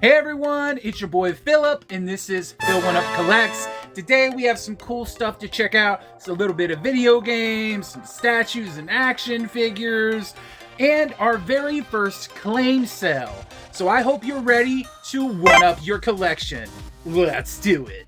Hey everyone, it's your boy Philip, and this is Phil One Up Collects. Today we have some cool stuff to check out. It's a little bit of video games, some statues and action figures, and our very first claim sale. So I hope you're ready to one up your collection. Let's do it.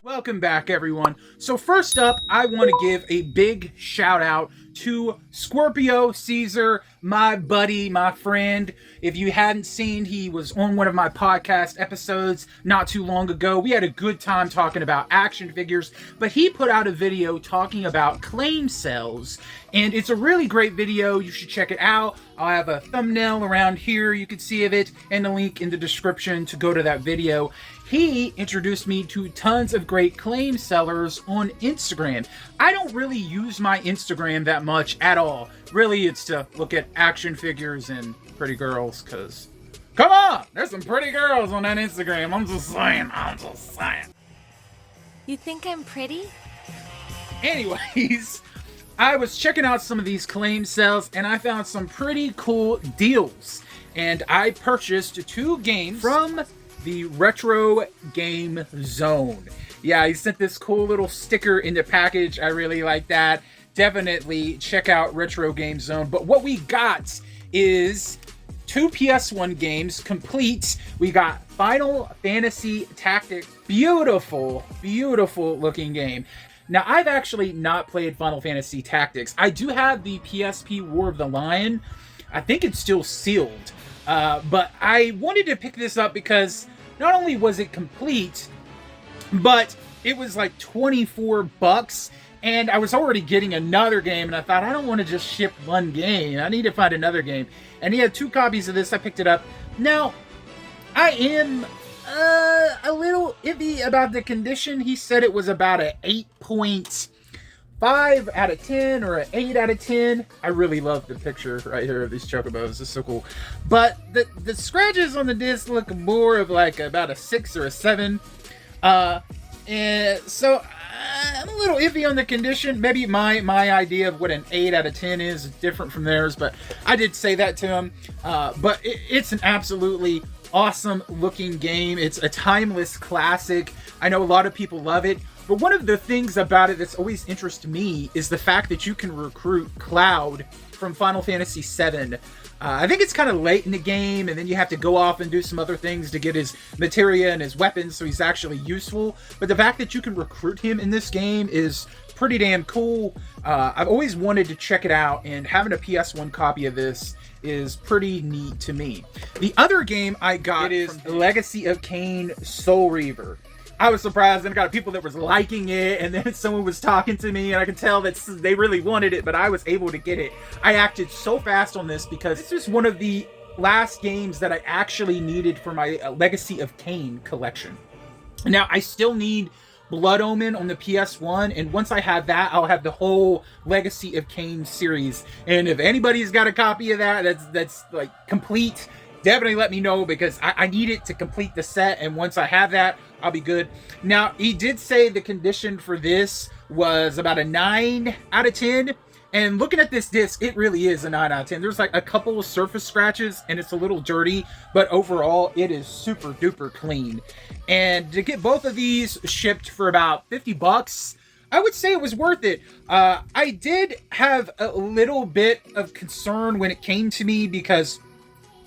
Welcome back, everyone. So first up, I want to give a big shout out to Scorpio Caesar, my buddy, my friend. If you hadn't seen, he was on one of my podcast episodes not too long ago. We had a good time talking about action figures, but he put out a video talking about claim sales, and it's a really great video. You should check it out. I'll have a thumbnail around here you can see of it, and a link in the description to go to that video. He introduced me to tons of great claim sellers on Instagram. I don't really use my Instagram that much at all. Really, it's to look at action figures and pretty girls, because, come on, there's some pretty girls on that Instagram. I'm just saying. You think I'm pretty? Anyways, I was checking out some of these claim sales, and I found some pretty cool deals. And I purchased 2 games from the Retro Game Zone. Yeah, he sent this cool little sticker in the package. I really like that. Definitely check out Retro Game Zone. But what we got is 2 PS1 games complete. We got Final Fantasy Tactics. Beautiful, beautiful looking game. Now, I've actually not played Final Fantasy Tactics. I do have the PSP War of the Lion. I think it's still sealed. But I wanted to pick this up because not only was it complete, but it was like $24, and I was already getting another game, and I thought, I don't want to just ship one game. I need to find another game. And he had 2 copies of this. I picked it up. Now, I am a little iffy about the condition. He said it was about an 8.5 out of 10 or an 8 out of 10. I really love the picture right here of these chocobos. It's so cool. But the scratches on the disc look more of like about a 6 or a 7. And so I'm a little iffy on the condition. Maybe my idea of what an 8 out of 10 is different from theirs, but I did say that to him. But it's an absolutely awesome looking game. It's a timeless classic. I know a lot of people love it. But one of the things about it that's always interested me is the fact that you can recruit Cloud from Final Fantasy VII. I think it's kind of late in the game, and then you have to go off and do some other things to get his materia and his weapons, so he's actually useful. But the fact that you can recruit him in this game is pretty damn cool. I've always wanted to check it out, and having a PS1 copy of this is pretty neat to me. The other game I got is Legacy of Kain Soul Reaver. I was surprised, and I got people that was liking it, and then someone was talking to me, and I could tell that they really wanted it, but I was able to get it. I acted so fast on this because this is one of the last games that I actually needed for my Legacy of Kain collection. Now, I still need Blood Omen on the PS1, and once I have that, I'll have the whole Legacy of Kain series. And if anybody's got a copy of that that's like complete, definitely let me know, because I need it to complete the set, and once I have that, I'll be good. Now, he did say the condition for this was about a 9 out of 10, and looking at this disc, it really is a 9 out of 10. There's like a couple of surface scratches, and it's a little dirty, but overall, it is super duper clean. And to get both of these shipped for about $50, I would say it was worth it. I did have a little bit of concern when it came to me, because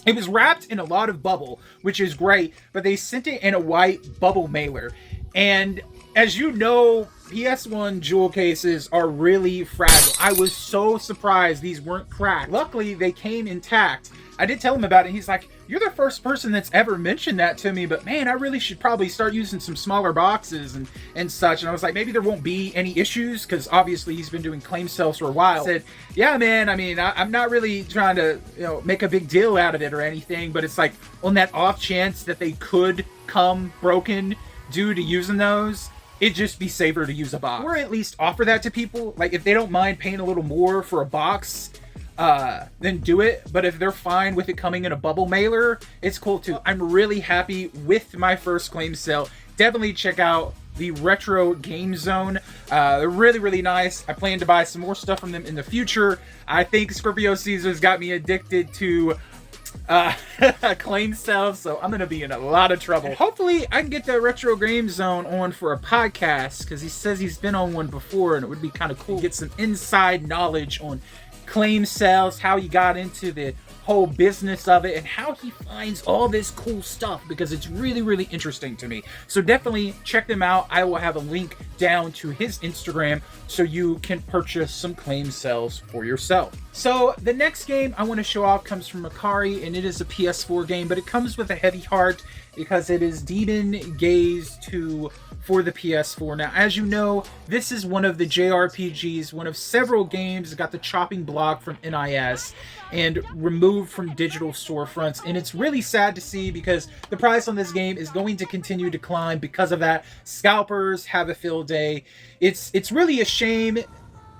it was wrapped in a lot of bubble, which is great, but they sent it in a white bubble mailer. And as you know, PS1 jewel cases are really fragile. I was so surprised these weren't cracked. Luckily, they came intact. I did tell him about it. He's like, you're the first person that's ever mentioned that to me, but man, I really should probably start using some smaller boxes and such. And I was like, maybe there won't be any issues, because obviously he's been doing claim sales for a while. I said, yeah, man, I mean, I'm not really trying to, make a big deal out of it or anything, but it's like, on that off chance that they could come broken due to using those, it'd just be safer to use a box. Or at least offer that to people. Like, if they don't mind paying a little more for a box, then do it. But if they're fine with it coming in a bubble mailer, it's cool too. I'm really happy with my first claim sale. definitely check out the Retro Game Zone. They're really, really nice. I plan to buy some more stuff from them in the future. I think Scorpio Caesar's got me addicted to claim sales, so I'm gonna be in a lot of trouble. Hopefully I can get that Retro Game Zone on for a podcast, because he says he's been on one before, and it would be kind of cool to get some inside knowledge on claim sales, how he got into the whole business of it, and how he finds all this cool stuff, because it's really, really interesting to me. So definitely check them out. I will have a link down to his Instagram so you can purchase some claim sales for yourself. So the next game I want to show off comes from Mercari, and it is a PS4 game, but it comes with a heavy heart because it is Demon Gaze 2 for the PS4. Now, as you know, this is one of the JRPGs, one of several games that got the chopping block from NIS and removed from digital storefronts, and it's really sad to see because the price on this game is going to continue to climb because of that. Scalpers have a field day. It's really a shame.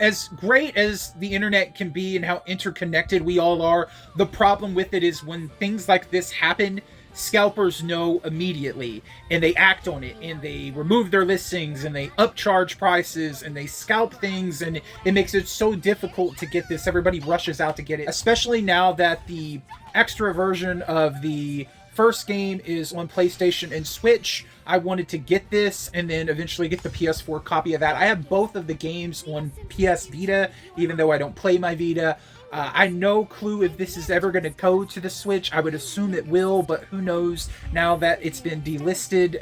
As great as the internet can be and how interconnected we all are, the problem with it is when things like this happen, scalpers know immediately, and they act on it, and they remove their listings, and they upcharge prices, and they scalp things, and it makes it so difficult to get this. Everybody rushes out to get it, especially now that the extra version of the first game is on PlayStation and Switch. I wanted to get this and then eventually get the PS4 copy of that. I have both of the games on PS Vita, even though I don't play my Vita. I no clue if this is ever going to go to the Switch. I would assume it will, but who knows? Now that it's been delisted,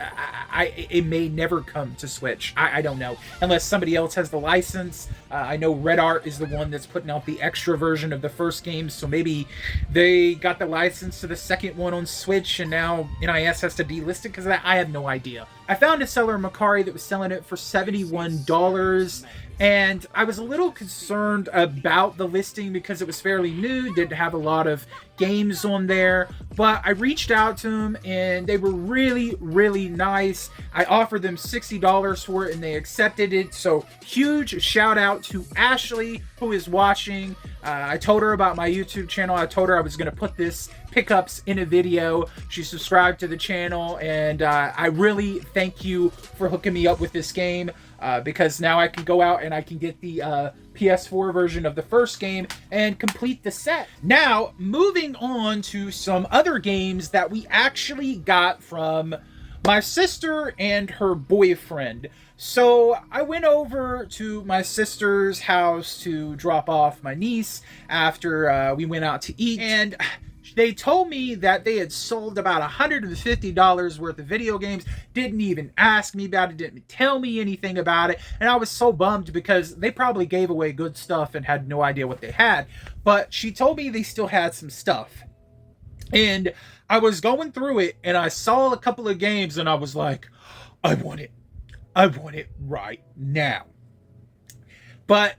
it may never come to Switch. I don't know. Unless somebody else has the license. I know Red Art is the one that's putting out the extra version of the first game, so maybe they got the license to the second one on Switch, and now NIS has to delist it because of that. I have no idea. I found a seller in Mercari that was selling it for $71. And I was a little concerned about the listing because it was fairly new, didn't have a lot of games on there, but I reached out to them and they were really, really nice. I offered them $60 for it and they accepted it, so huge shout out to Ashley, who is watching. I told her about my YouTube channel. I told her I was going to put this pickups in a video. She subscribed to the channel, and I really thank you for hooking me up with this game. Because now I can go out and I can get the PS4 version of the first game and complete the set. Now, moving on to some other games that we actually got from my sister and her boyfriend. So I went over to my sister's house to drop off my niece after we went out to eat, and they told me that they had sold about $150 worth of video games, didn't even ask me about it, didn't tell me anything about it, and I was so bummed because they probably gave away good stuff and had no idea what they had. But she told me they still had some stuff. And I was going through it, and I saw a couple of games, and I was like, I want it. I want it right now. But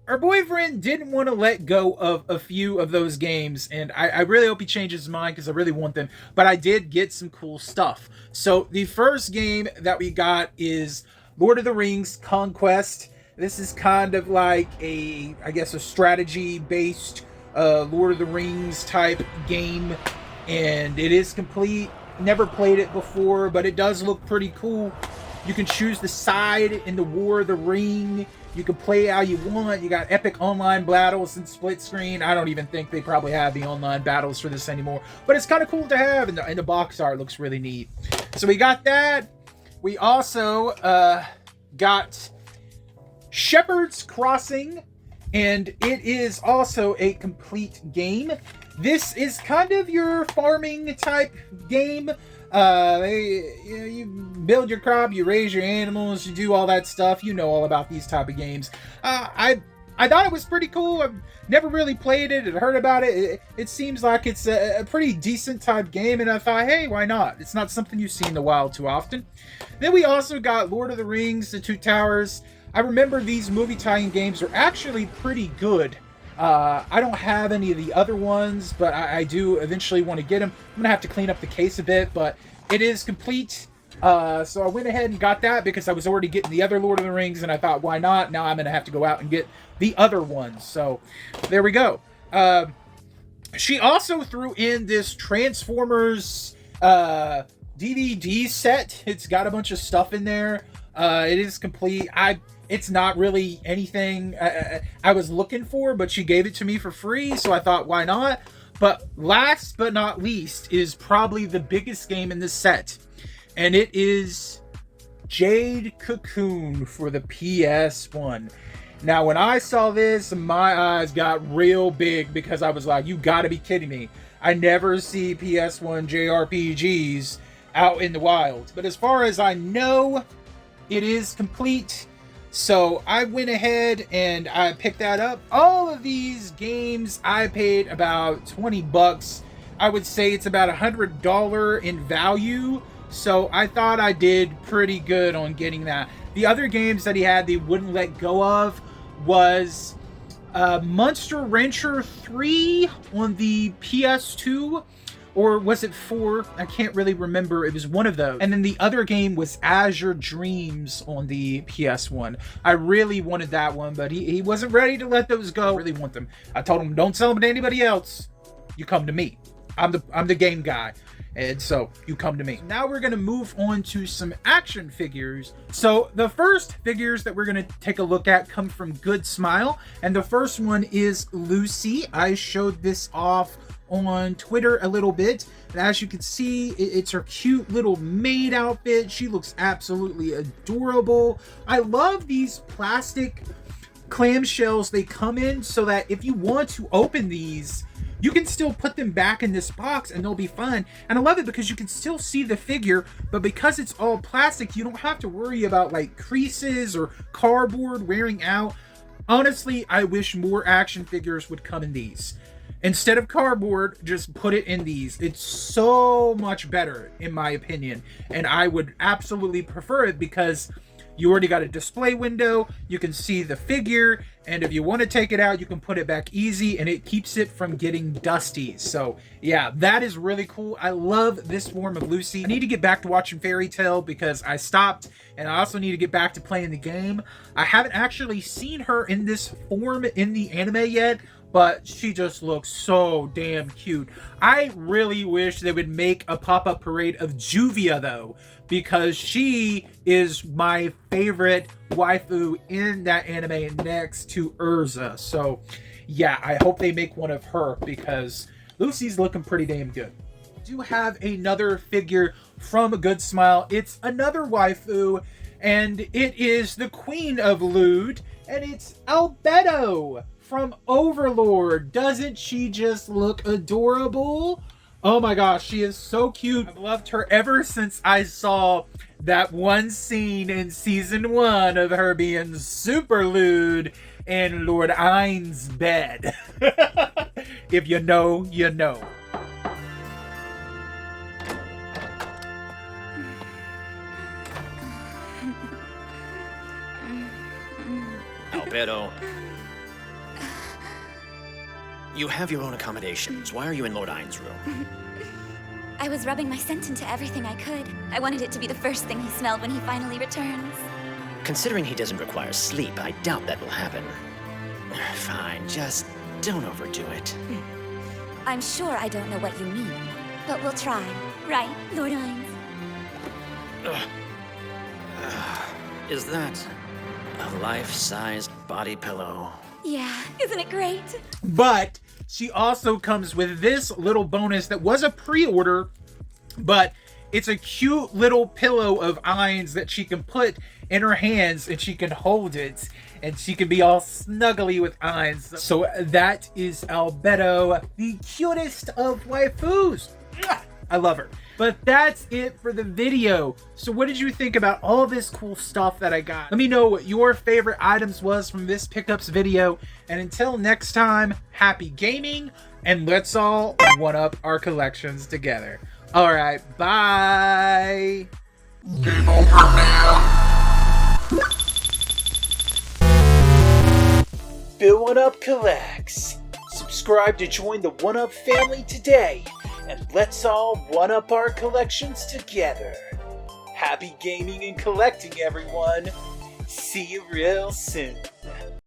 our boyfriend didn't want to let go of a few of those games, and I really hope he changes his mind because I really want them. But I did get some cool stuff. So the first game that we got is Lord of the Rings Conquest. This is kind of like a strategy-based Lord of the Rings type game, and it is complete. Never played it before, but it does look pretty cool. You can choose the side in the War of the Ring. You can play how you want. You got epic online battles and split screen. I don't even think they probably have the online battles for this anymore, but it's kind of cool to have, and the box art looks really neat. So we got that. We also got Shepherd's Crossing, and it is also a complete game. This is kind of your farming type game. You build your crop, you raise your animals, you do all that stuff. You know all about these type of games. I thought it was pretty cool. I've never really played it and heard about it. It seems like it's a pretty decent type game, and I thought, hey, why not? It's not something you see in the wild too often. Then we also got Lord of the Rings, The Two Towers. I remember these movie tie-in games are actually pretty good. I don't have any of the other ones, but I do eventually want to get them. I'm going to have to clean up the case a bit, but it is complete. So I went ahead and got that because I was already getting the other Lord of the Rings, and I thought, why not? Now I'm going to have to go out and get the other ones. So there we go. She also threw in this Transformers DVD set. It's got a bunch of stuff in there. It is complete. It's not really anything I was looking for, but she gave it to me for free, so I thought, why not? But last but not least is probably the biggest game in this set, and it is Jade Cocoon for the PS1. Now, when I saw this, my eyes got real big because I was like, you gotta be kidding me. I never see PS1 JRPGs out in the wild. But as far as I know, it is complete. So I went ahead and I picked that up. All of these games, I paid about 20 bucks. I would say it's about $100 in value. So I thought I did pretty good on getting that. The other games that he had they wouldn't let go of was Monster Rancher 3 on the PS2. Or was it 4? I can't really remember. It was one of those. And then the other game was Azure Dreams on the PS1. I really wanted that one, but he wasn't ready to let those go. I really want them. I told him, don't sell them to anybody else. You come to me. I'm the game guy. And so you come to me. Now we're going to move on to some action figures. So the first figures that we're going to take a look at come from Good Smile. And the first one is Lucy. I showed this off on Twitter a little bit, and as you can see, it's her cute little maid outfit. She looks absolutely adorable. I love these plastic clamshells they come in, so that if you want to open these, you can still put them back in this box and they'll be fine. And I love it because you can still see the figure, but because it's all plastic, you don't have to worry about like creases or cardboard wearing out. Honestly, I wish more action figures would come in these. Instead of cardboard, just put it in these. It's so much better, in my opinion. And I would absolutely prefer it because you already got a display window. You can see the figure. And if you want to take it out, you can put it back easy. And it keeps it from getting dusty. So, yeah, that is really cool. I love this form of Lucy. I need to get back to watching Fairy Tail because I stopped. And I also need to get back to playing the game. I haven't actually seen her in this form in the anime yet. But she just looks so damn cute. I really wish they would make a pop-up parade of Juvia, though, because she is my favorite waifu in that anime next to Urza. So, yeah, I hope they make one of her because Lucy's looking pretty damn good. I do have another figure from Good Smile. It's another waifu, and it is the Queen of Lewd, and it's Albedo from Overlord. Doesn't she just look adorable? Oh my gosh, she is so cute. I've loved her ever since I saw that one scene in season 1 of her being super lewd in Lord Ain's bed. If you know, you know. Albedo. You have your own accommodations. Why are you in Lord Ain's room? I was rubbing my scent into everything I could. I wanted it to be the first thing he smelled when he finally returns. Considering he doesn't require sleep, I doubt that will happen. Fine, just don't overdo it. I'm sure I don't know what you mean, but we'll try. Right, Lord Ain's? Is that a life-sized body pillow? Yeah, isn't it great? But she also comes with this little bonus that was a pre-order, but it's a cute little pillow of Ain's that she can put in her hands and she can hold it and she can be all snuggly with Ain's. So that is Albedo, the cutest of waifus. I love her. But that's it for the video. So what did you think about all this cool stuff that I got? Let me know what your favorite items was from this pickups video. And until next time, happy gaming, and let's all one-up our collections together. All right, bye. Game over now. Bill One Up Collects. Subscribe to join the One Up family today. And let's all one-up our collections together. Happy gaming and collecting, everyone. See you real soon.